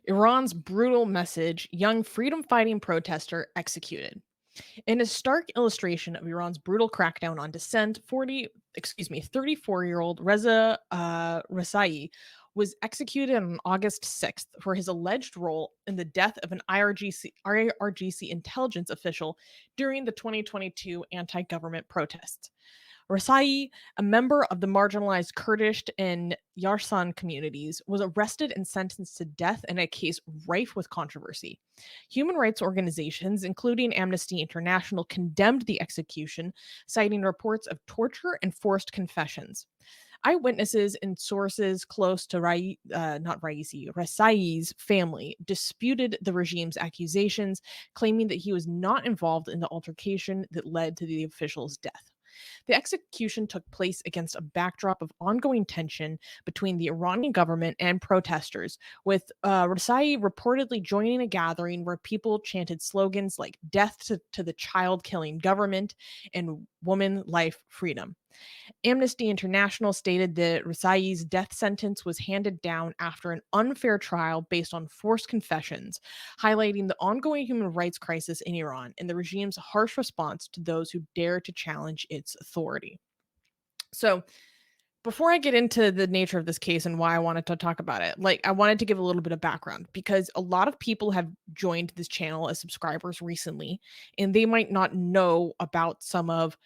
Iran's brutal message, young freedom-fighting protester executed. In a stark illustration of Iran's brutal crackdown on dissent, 34-year-old Reza Rasaei was executed on August 6th for his alleged role in the death of an IRGC intelligence official during the 2022 anti-government protests. Rasaei, a member of the marginalized Kurdish and Yarsan communities, was arrested and sentenced to death in a case rife with controversy. Human rights organizations, including Amnesty International, condemned the execution, citing reports of torture and forced confessions. Eyewitnesses and sources close to Rasaei's family disputed the regime's accusations, claiming that he was not involved in the altercation that led to the official's death. The execution took place against a backdrop of ongoing tension between the Iranian government and protesters, with Rasaei reportedly joining a gathering where people chanted slogans like death to the child killing government and woman, life, freedom. Amnesty International stated that Rasaei's death sentence was handed down after an unfair trial based on forced confessions, highlighting the ongoing human rights crisis in Iran and the regime's harsh response to those who dare to challenge its authority. So, before I get into the nature of this case and why I wanted to talk about it, I wanted to give a little bit of background because a lot of people have joined this channel as subscribers recently, and they might not know about some of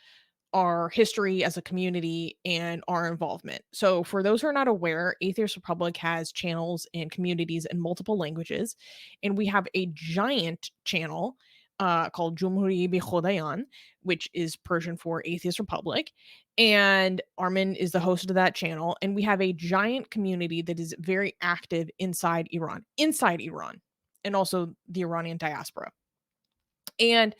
our history as a community and our involvement. So, for those who are not aware, Atheist Republic has channels and communities in multiple languages, and we have a giant channel called Jumhuri Bi Khodayan, which is Persian for Atheist Republic. And Armin is the host of that channel. And we have a giant community that is very active inside Iran, and also the Iranian diaspora. And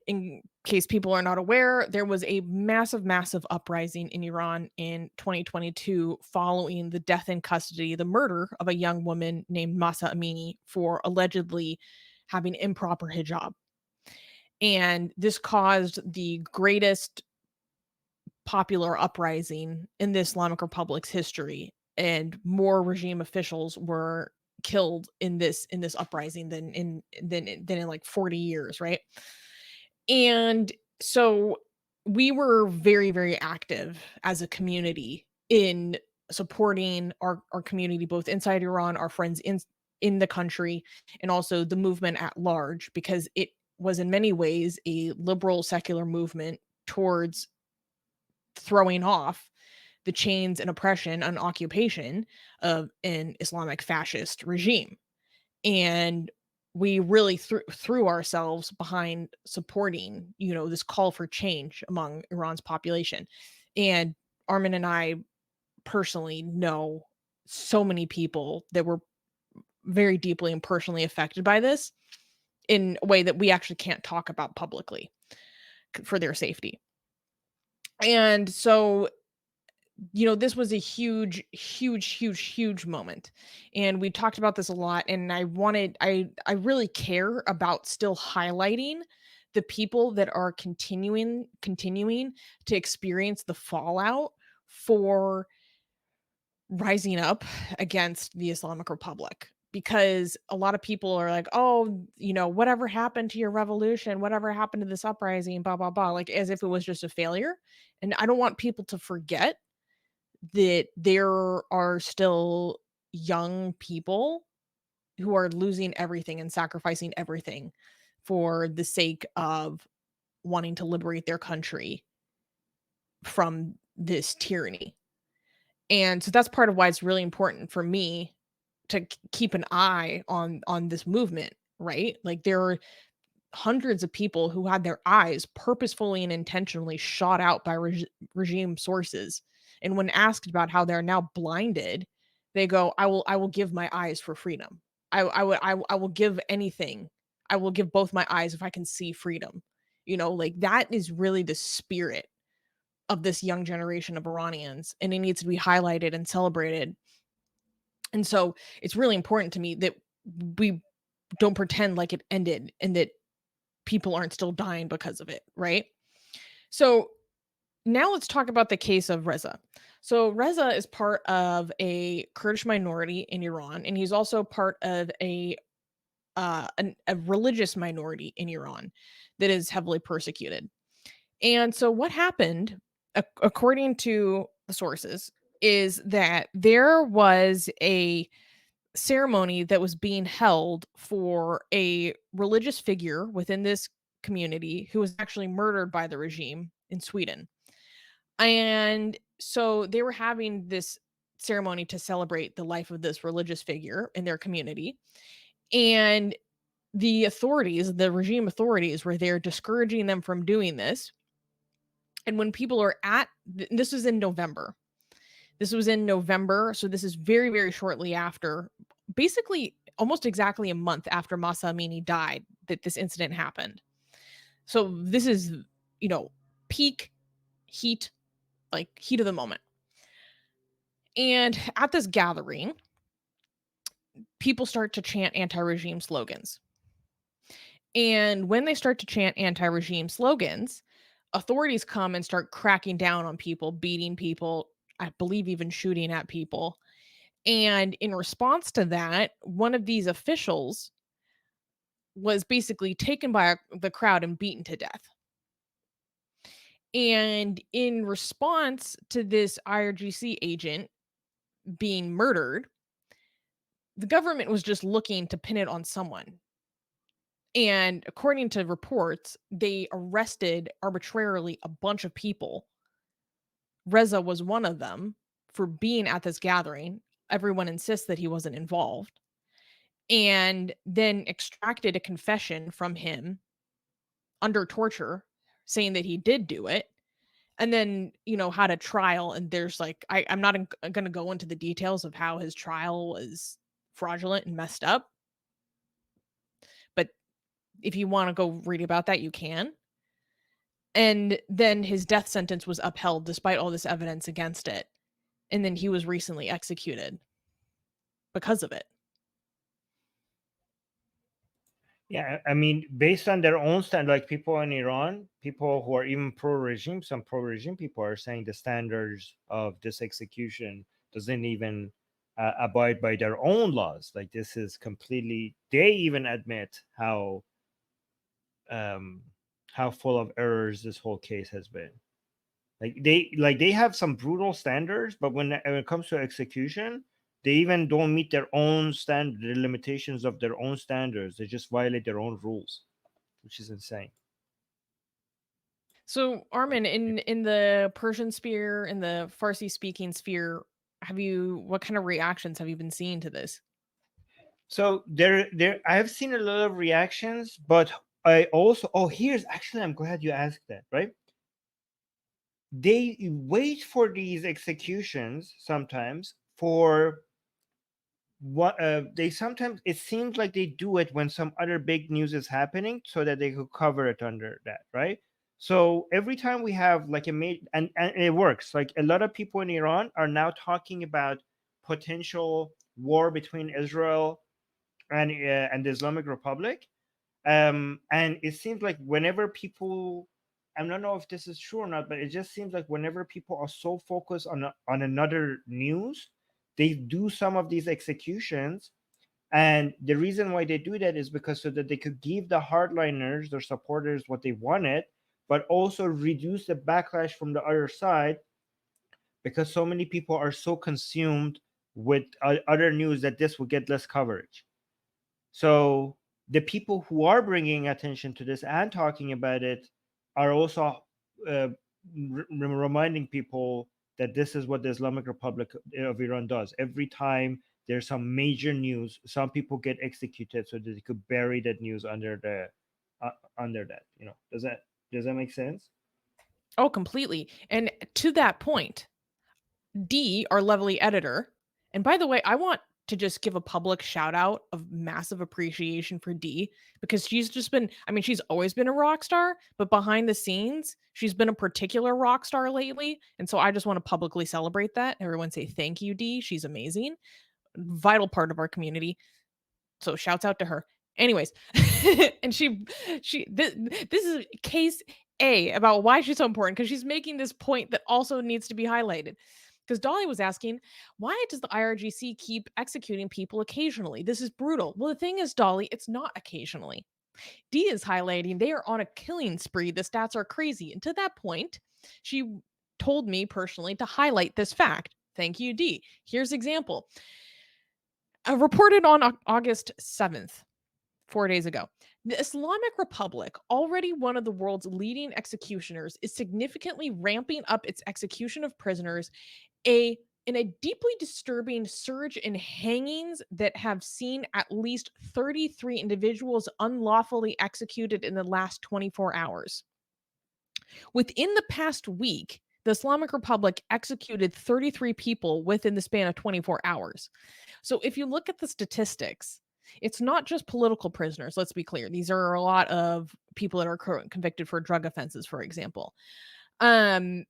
in case people are not aware, there was a massive, massive uprising in Iran in 2022 following the death in custody, the murder of a young woman named Masa Amini for allegedly having improper hijab. And this caused the greatest popular uprising in the Islamic Republic's history. And more regime officials were killed in this uprising than in like 40 years, right? And so we were very, very active as a community in supporting our community, both inside Iran, our friends in the country, and also the movement at large, because it was in many ways a liberal secular movement towards throwing off the chains and oppression and occupation of an Islamic fascist regime. And we really threw ourselves behind supporting, this call for change among Iran's population. And Armin and I personally know so many people that were very deeply and personally affected by this in a way that we actually can't talk about publicly for their safety. And so, this was a huge, huge, huge, huge moment. And we talked about this a lot. And I really care about still highlighting the people that are continuing to experience the fallout for rising up against the Islamic Republic. Because a lot of people are like, oh, whatever happened to your revolution, whatever happened to this uprising, blah, blah, blah, like as if it was just a failure. And I don't want people to forget that there are still young people who are losing everything and sacrificing everything for the sake of wanting to liberate their country from this tyranny. And so that's part of why it's really important for me to keep an eye on this movement, right? Like there are hundreds of people who had their eyes purposefully and intentionally shot out by regime sources. And when asked about how they're now blinded, they go, I will give my eyes for freedom. I will give anything. I will give both my eyes if I can see freedom. Like that is really the spirit of this young generation of Iranians, and it needs to be highlighted and celebrated. And so it's really important to me that we don't pretend like it ended and that people aren't still dying because of it, right? So now let's talk about the case of Reza. So Reza is part of a Kurdish minority in Iran, and he's also part of a religious minority in Iran that is heavily persecuted. And so what happened, according to the sources, is that there was a ceremony that was being held for a religious figure within this community who was actually murdered by the regime in Sweden. And so they were having this ceremony to celebrate the life of this religious figure in their community. And the authorities, the regime authorities, were there discouraging them from doing this. And when people are this was in November. This was in November. So this is very, very shortly after, basically almost exactly a month after Masa Amini died, that this incident happened. So this is, you know, peak heat, like heat of the moment. And at this gathering, people start to chant anti regime slogans. And when they start to chant anti regime slogans, authorities come and start cracking down on people, beating people, I believe even shooting at people. And in response to that, one of these officials was basically taken by the crowd and beaten to death. And in response to this IRGC agent being murdered, the government was just looking to pin it on someone. And according to reports, they arrested arbitrarily a bunch of people. Reza was one of them for being at this gathering. Everyone insists that he wasn't involved. And then extracted a confession from him under torture saying that he did do it. And then, had a trial. And there's like, I'm not going to go into the details of how his trial was fraudulent and messed up. But if you want to go read about that, you can. And then his death sentence was upheld despite all this evidence against it. And then he was recently executed because of it. Yeah, I mean, based on their own stand, like people in Iran, people who are even pro-regime, some pro-regime people are saying the standards of this execution doesn't even abide by their own laws. Like this is completely. They even admit how full of errors this whole case has been. They have some brutal standards, but when it comes to execution, they even don't meet their own standard, the limitations of their own standards. They just violate their own rules, which is insane. So, Armin, in the Persian sphere, in the Farsi speaking sphere, what kind of reactions have you been seeing to this? So there I have seen a lot of reactions, but I also here's actually I'm glad you asked that, right? They wait for these executions sometimes for what they sometimes it seems like they do it when some other big news is happening so that they could cover it under that, right? So every time we have like and it works, like a lot of people in Iran are now talking about potential war between Israel and the Islamic Republic. And it seems like whenever people, I don't know if this is true or not, but it just seems like whenever people are so focused on another news, they do some of these executions. And the reason why they do that is because so that they could give the hardliners, their supporters, what they wanted, but also reduce the backlash from the other side, because so many people are so consumed with other news that this will get less coverage. So the people who are bringing attention to this and talking about it are also reminding people that this is what the Islamic Republic of Iran does. Every time there's some major news, some people get executed so that they could bury that news under that. Does that make sense? Oh, completely. And to that point, D, our lovely editor, and by the way, I want to just give a public shout out of massive appreciation for D because she's just been, I mean, she's always been a rock star, but behind the scenes, she's been a particular rock star lately. And so I just want to publicly celebrate that. Everyone say thank you, D. She's amazing. Vital part of our community. So shouts out to her. Anyways, and this is case A about why she's so important because she's making this point that also needs to be highlighted. Because Dolly was asking, why does the IRGC keep executing people occasionally? This is brutal. Well, the thing is, Dolly, it's not occasionally. Dee is highlighting they are on a killing spree. The stats are crazy. And to that point, she told me personally to highlight this fact. Thank you, Dee. Here's example. Reported on August 7th, 4 days ago. The Islamic Republic, already one of the world's leading executioners, is significantly ramping up its execution of prisoners a in a deeply disturbing surge in hangings that have seen at least 33 individuals unlawfully executed in the last 24 hours. Within the past week, the Islamic Republic executed 33 people within the span of 24 hours. So if you look at the statistics, it's not just political prisoners, let's be clear. These are a lot of people that are convicted for drug offenses, for example. Um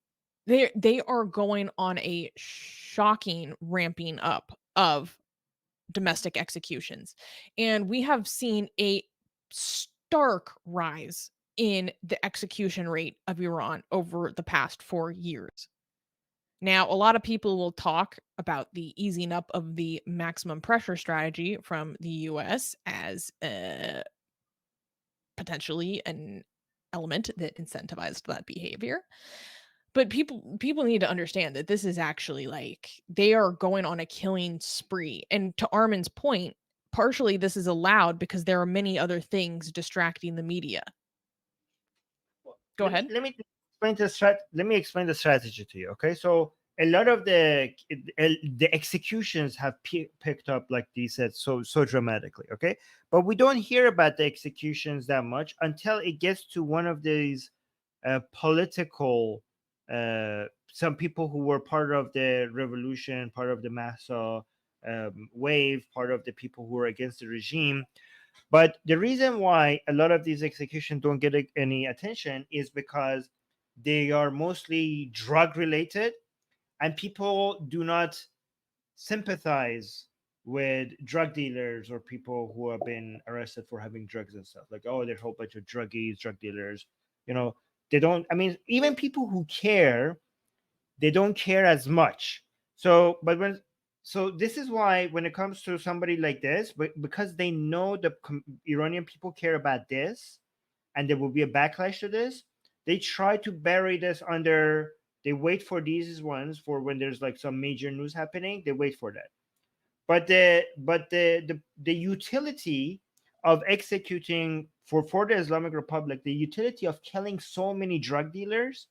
they are going on a shocking ramping up of domestic executions. And we have seen a stark rise in the execution rate of Iran over the past 4 years. Now, a lot of people will talk about the easing up of the maximum pressure strategy from the US as potentially an element that incentivized that behavior. But people need to understand that this is actually like they are going on a killing spree. And to Armin's point, partially this is allowed because there are many other things distracting the media. Go let me ahead. let me explain let me explain the strategy to you. Okay, so a lot of the executions have picked up, like Dee said, so dramatically. Okay, but we don't hear about the executions that much until it gets to one of these political some people who were part of the revolution, part of the massa wave, part of the people who were against the regime. But the reason why a lot of these executions don't get any attention is because they are mostly drug related, and people do not sympathize with drug dealers or people who have been arrested for having drugs and stuff. Like, oh, there's a whole bunch of druggies, drug dealers. You know, they don't. I mean, even people who care, they don't care as much. So, but when so this is why when it comes to somebody like this, but because they know the Iranian people care about this, and there will be a backlash to this, they try to bury this under. They wait for these ones for when there's like some major news happening. They wait for that. But the utility of executing for the Islamic Republic, the utility of killing so many drug dealers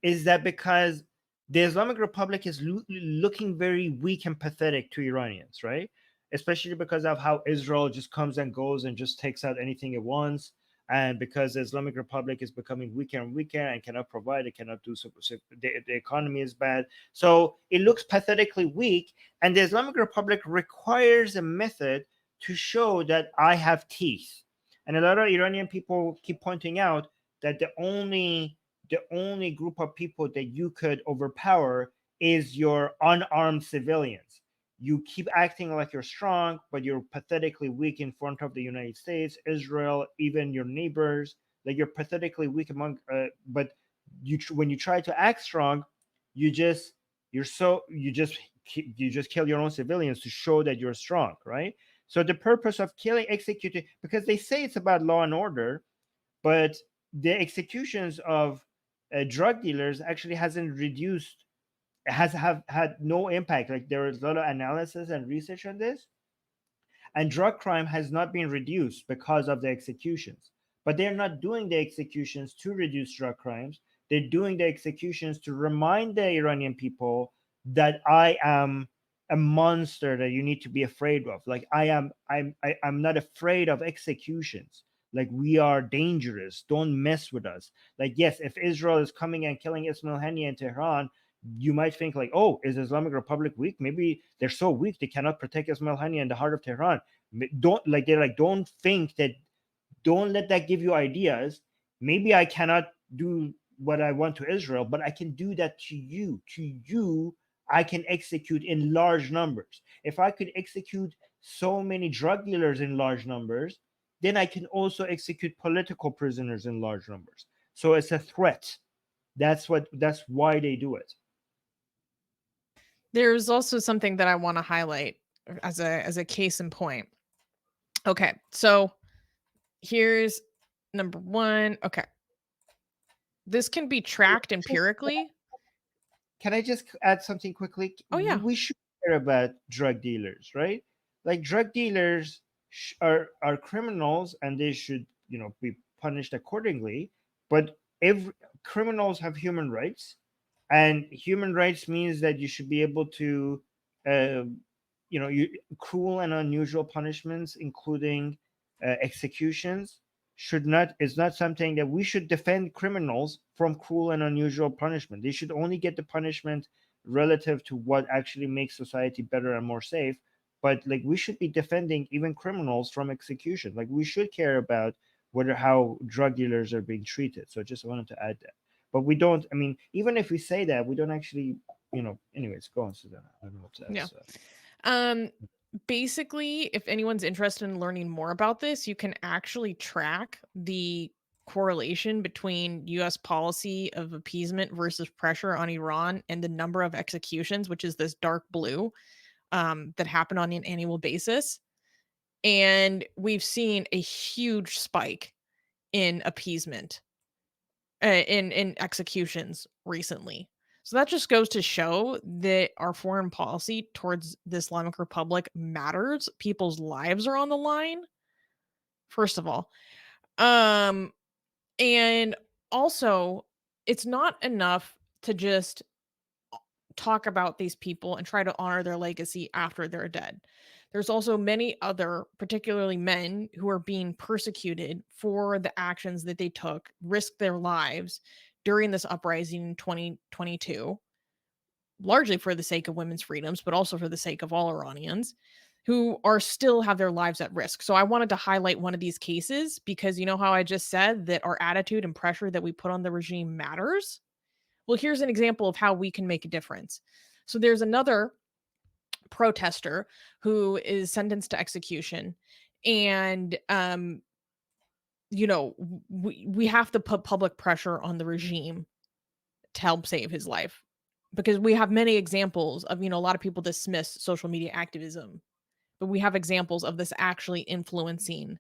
is that because the Islamic Republic is looking very weak and pathetic to Iranians, right? Especially because of how Israel just comes and goes and just takes out anything it wants. And because the Islamic Republic is becoming weaker and weaker and cannot provide, it cannot do so, the economy is bad. So it looks pathetically weak. And the Islamic Republic requires a method to show that I have teeth. And a lot of Iranian people keep pointing out that the only group of people that you could overpower is your unarmed civilians. You keep acting like you're strong, but you're pathetically weak in front of the United States, Israel, even your neighbors. Like you're pathetically weak among, but when you try to act strong, you just you're so you just kill your own civilians to show that you're strong, right? So the purpose of killing, executing, because they say it's about law and order, but the executions of drug dealers actually hasn't reduced, has have had no impact. Like there is a lot of analysis and research on this, and drug crime has not been reduced because of the executions. But they're not doing the executions to reduce drug crimes. They're doing the executions to remind the Iranian people that I am a monster that you need to be afraid of. Like I'm not afraid of executions. Like we are dangerous. Don't mess with us. Like yes, if Israel is coming and killing Ismail Haniyeh in Tehran, you might think like, oh, is Islamic Republic weak? Maybe they're so weak they cannot protect Ismail Haniyeh in the heart of Tehran. Don't think that. Don't let that give you ideas. Maybe I cannot do what I want to Israel, but I can do that to you. To you, I can execute in large numbers. If I could execute so many drug dealers in large numbers, then I can also execute political prisoners in large numbers. So it's a threat. That's why they do it. There's also something that I want to highlight as a case in point. Okay, so here's number one. Okay, this can be tracked Just empirically. can I just add something quickly? Oh yeah, We should care about drug dealers, right? Like drug dealers are criminals, and they should, be punished accordingly. But every criminals have human rights, and human rights means that you should be able to, uh, cruel and unusual punishments, including executions, should not is not something that we should defend criminals from cruel and unusual punishment. They should only get the punishment relative to what actually makes society better and more safe. But like we should be defending even criminals from execution. Like we should care about whether how drug dealers are being treated. So just wanted to add that. But we don't. I mean, even if we say that, we don't actually. Anyways, go on, Susanna. I don't know what to add. yeah. So. Um, basically, if anyone's interested in learning more about this, you can actually track the correlation between US policy of appeasement versus pressure on Iran and the number of executions, which is this dark blue, that happen on an annual basis. And we've seen a huge spike in appeasement, in executions recently. So that just goes to show that our foreign policy towards the Islamic Republic matters. People's lives are on the line, first of all. Um, and also, it's not enough to just talk about these people and try to honor their legacy after they're dead. There's also many other, particularly men, who are being persecuted for the actions that they took, risked their lives during this uprising in 2022, largely for the sake of women's freedoms, but also for the sake of all Iranians who are still have their lives at risk. So I wanted to highlight one of these cases because you know how I just said that our attitude and pressure that we put on the regime matters? Well, here's an example of how we can make a difference. So there's another protester who is sentenced to execution, and we have to put public pressure on the regime to help save his life, because we have many examples of, a lot of people dismiss social media activism, but we have examples of this actually influencing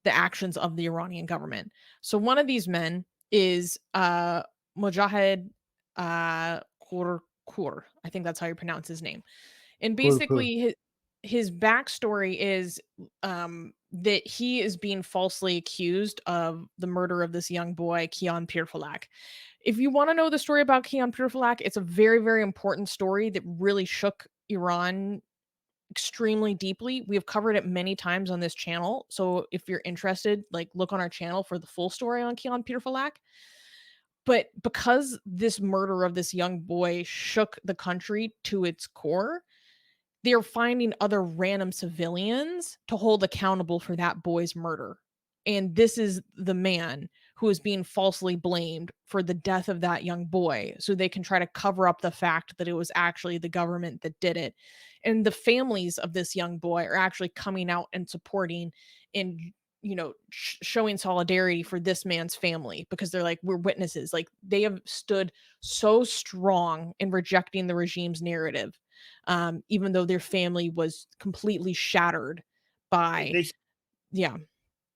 the actions of the Iranian government. So one of these men is Mojahed Kur. I think that's how you pronounce his name. And Cool, cool. basically his backstory is that he is being falsely accused of the murder of this young boy, Kian Pirfalak. If you want to know the story about Kian Pirfalak, it's a very, very important story that really shook Iran extremely deeply. We have covered it many times on this channel. So if you're interested, like look on our channel for the full story on Kian Pirfalak. But because this murder of this young boy shook the country to its core, they're finding other random civilians to hold accountable for that boy's murder. And this is the man who is being falsely blamed for the death of that young boy. So they can try to cover up the fact that it was actually the government that did it. And the families of this young boy are actually coming out and supporting and showing solidarity for this man's family, because they're like, we're witnesses. Like they have stood so strong in rejecting the regime's narrative, even though their family was completely shattered by, They yeah.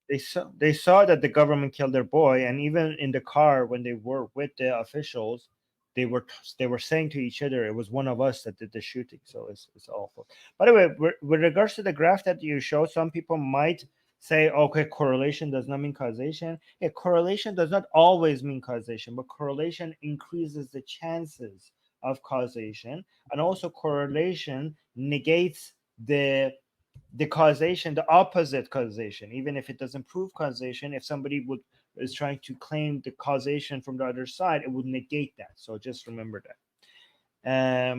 they saw that the government killed their boy, and even in the car when they were with the officials, they were saying to each other, it was one of us that did the shooting. So it's awful. By the way, with regards to the graph that you show, some people might say, okay, correlation does not mean causation. Yeah, correlation does not always mean causation, but correlation increases the chances of causation, and also correlation negates the causation, the opposite causation. Even if it doesn't prove causation, if somebody is trying to claim the causation from the other side, it would negate that. So just remember that.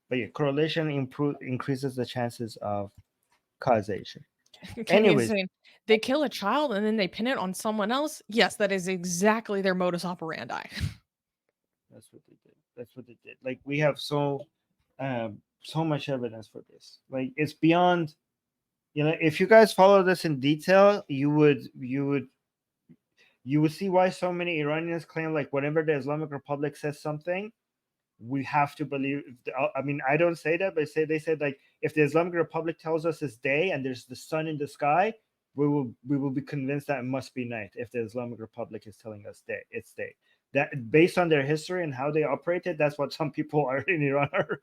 But yeah, correlation increases the chances of causation. Kenny is Anyways, saying they kill a child and then they pin it on someone else. Yes, that is exactly their modus operandi. that's what they did. That's what they did. Like we have so much evidence for this. Like it's beyond. If you guys follow this in detail, you would see why so many Iranians claim, like whenever the Islamic Republic says something, we have to believe. I mean, I don't say that, but they said like, if the Islamic Republic tells us it's day and there's the sun in the sky, we will be convinced that it must be night. If the Islamic Republic is telling us day, it's day. That, based on their history and how they operated, that's what some people are in Iran are.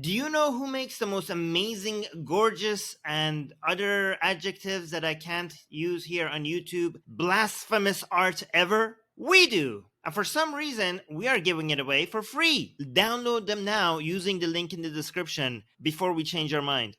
Do you know who makes the most amazing, gorgeous, and other adjectives that I can't use here on YouTube, blasphemous art ever? We do! And for some reason, we are giving it away for free. Download them now using the link in the description before we change our mind.